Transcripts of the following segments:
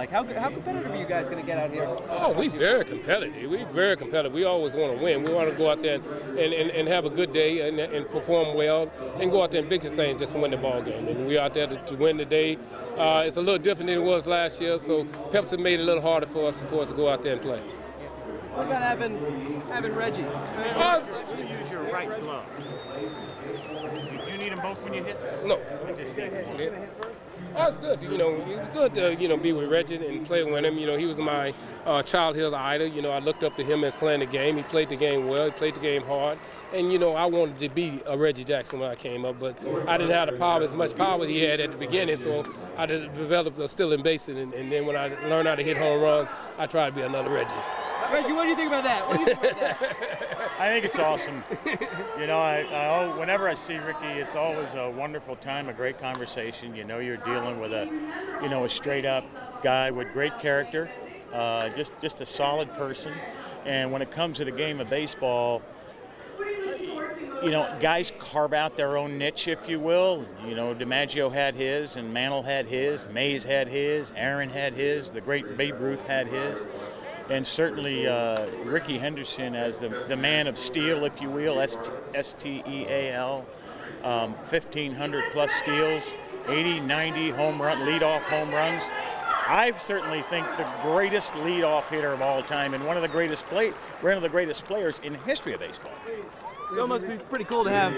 like? How competitive are you guys going to get out here? Oh, we very competitive. We very competitive. We always want to win. We want to go out there and have a good day and perform well and go out there and big things just to win the ball game. And we're out there to win the day. It's a little different than it was last year, so Pepsi made it a little harder for us to go out there and play. What about having Reggie? You use your right glove. You need them both when you hit? No. Just Oh, it's good. It's good to be with Reggie and play with him. He was my childhood idol. I looked up to him as playing the game. He played the game well. He played the game hard. And I wanted to be a Reggie Jackson when I came up, but I didn't have the power as much power he had at the beginning. So I developed a stealing bases, and then when I learned how to hit home runs, I tried to be another Reggie. Reggie, what do you think about that? I think it's awesome. Whenever I see Rickey, it's always a wonderful time, a great conversation. You're dealing with a straight-up guy with great character, just a solid person. And when it comes to the game of baseball, guys carve out their own niche, if you will. DiMaggio had his, and Mantle had his, Mays had his, Aaron had his, the great Babe Ruth had his. And certainly Rickey Henderson as the man of steel, if you will, S-T-E-A-L, 1,500 plus steals, 80, 90 leadoff home runs. I certainly think the greatest leadoff hitter of all time and one of the greatest players in the history of baseball. So it must be pretty cool to have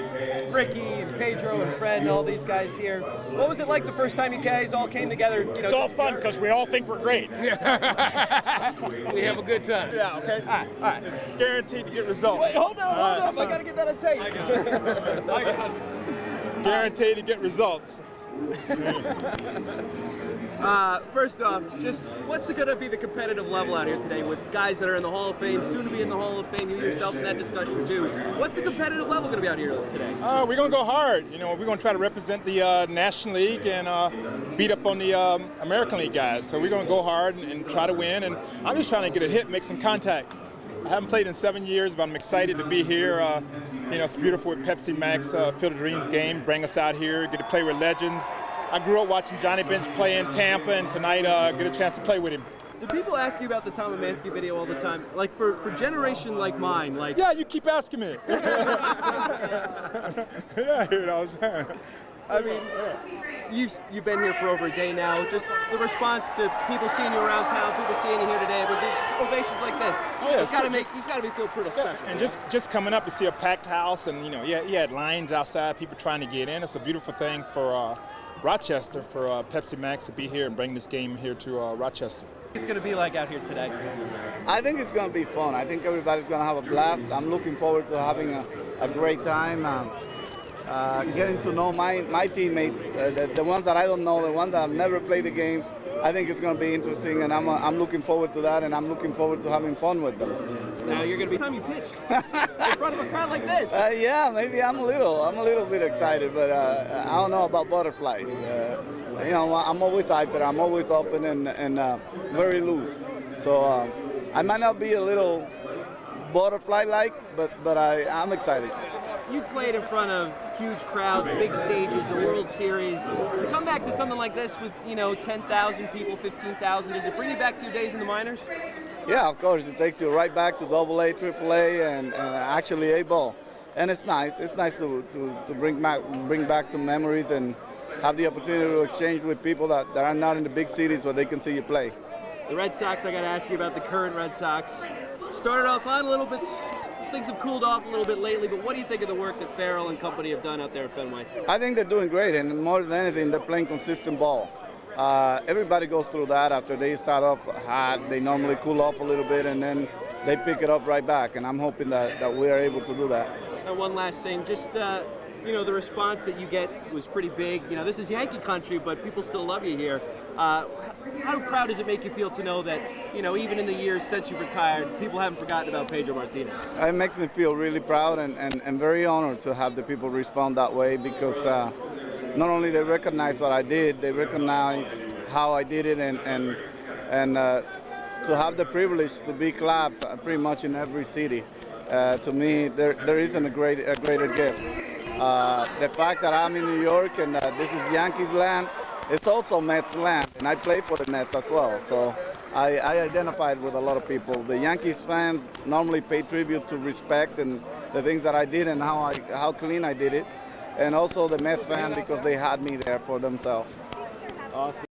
Rickey and Pedro and Fred and all these guys here. What was it like the first time you guys all came together? It's all fun because we all think we're great. We have a good time. Yeah, okay. All right. It's guaranteed to get results. Wait, hold on. I got to get that on tape. Guaranteed to get results. First off, just what's going to be the competitive level out here today with guys that are in the Hall of Fame, soon to be in the Hall of Fame, you yourself in that discussion too. What's the competitive level going to be out here today? We're going to go hard. We're going to try to represent the National League and beat up on the American League guys. So we're going to go hard and try to win. And I'm just trying to get a hit, make some contact. I haven't played in 7 years, but I'm excited to be here. It's beautiful with Pepsi Max, Field of Dreams game, bring us out here, get to play with legends. I grew up watching Johnny Bench play in Tampa, and tonight get a chance to play with him. Do people ask you about the Tom Amansky video all the time? Like for generation like mine, like yeah, you keep asking me. Yeah, I hear it all the time. I mean, you've been here for over a day now. Just the response to people seeing you around town, people seeing you here today, with these ovations like this. Oh, yeah, it's got to be feel pretty special. And just coming up to see a packed house, and you had lines outside, people trying to get in. It's a beautiful thing for Rochester, for Pepsi Max to be here and bring this game here to Rochester. It's going to be like out here today? I think it's going to be fun. I think everybody's going to have a blast. I'm looking forward to having a great time. Getting to know my teammates, the ones that I don't know, the ones that have never played the game. I think it's going to be interesting, and I'm looking forward to that, and I'm looking forward to having fun with them. Now you're going to be time you pitch in front of a crowd like this. Yeah, maybe I'm a little bit excited, but I don't know about butterflies. I'm always hyper, I'm always open and very loose. So I might not be a little butterfly-like, but I'm excited. You played in front of huge crowds, big stages, the World Series. To come back to something like this with 10,000 people, 15,000, does it bring you back to your days in the minors? Yeah, of course. It takes you right back to AA, AAA, and actually A-ball. And it's nice. It's nice to bring back some memories and have the opportunity to exchange with people that are not in the big cities where they can see you play. The Red Sox, I got to ask you about the current Red Sox. Started off on a little bit, things have cooled off a little bit lately, but what do you think of the work that Farrell and company have done out there at Fenway? I think they're doing great, and more than anything, they're playing consistent ball. Everybody goes through that. After they start off hot, they normally cool off a little bit, and then they pick it up right back, and I'm hoping that we are able to do that. And one last thing, just the response that you get was pretty big. This is Yankee country, but people still love you here. How proud does it make you feel to know that, even in the years since you've retired, people haven't forgotten about Pedro Martinez? It makes me feel really proud and very honored to have the people respond that way, because not only they recognize what I did, they recognize how I did it, and to have the privilege to be clapped pretty much in every city. To me, there isn't a greater gift. The fact that I'm in New York and this is Yankees land, it's also Mets land, and I play for the Mets as well. So I identified with a lot of people. The Yankees fans normally pay tribute to respect and the things that I did and how clean I did it, and also the Mets fan because they had me there for themselves. Awesome.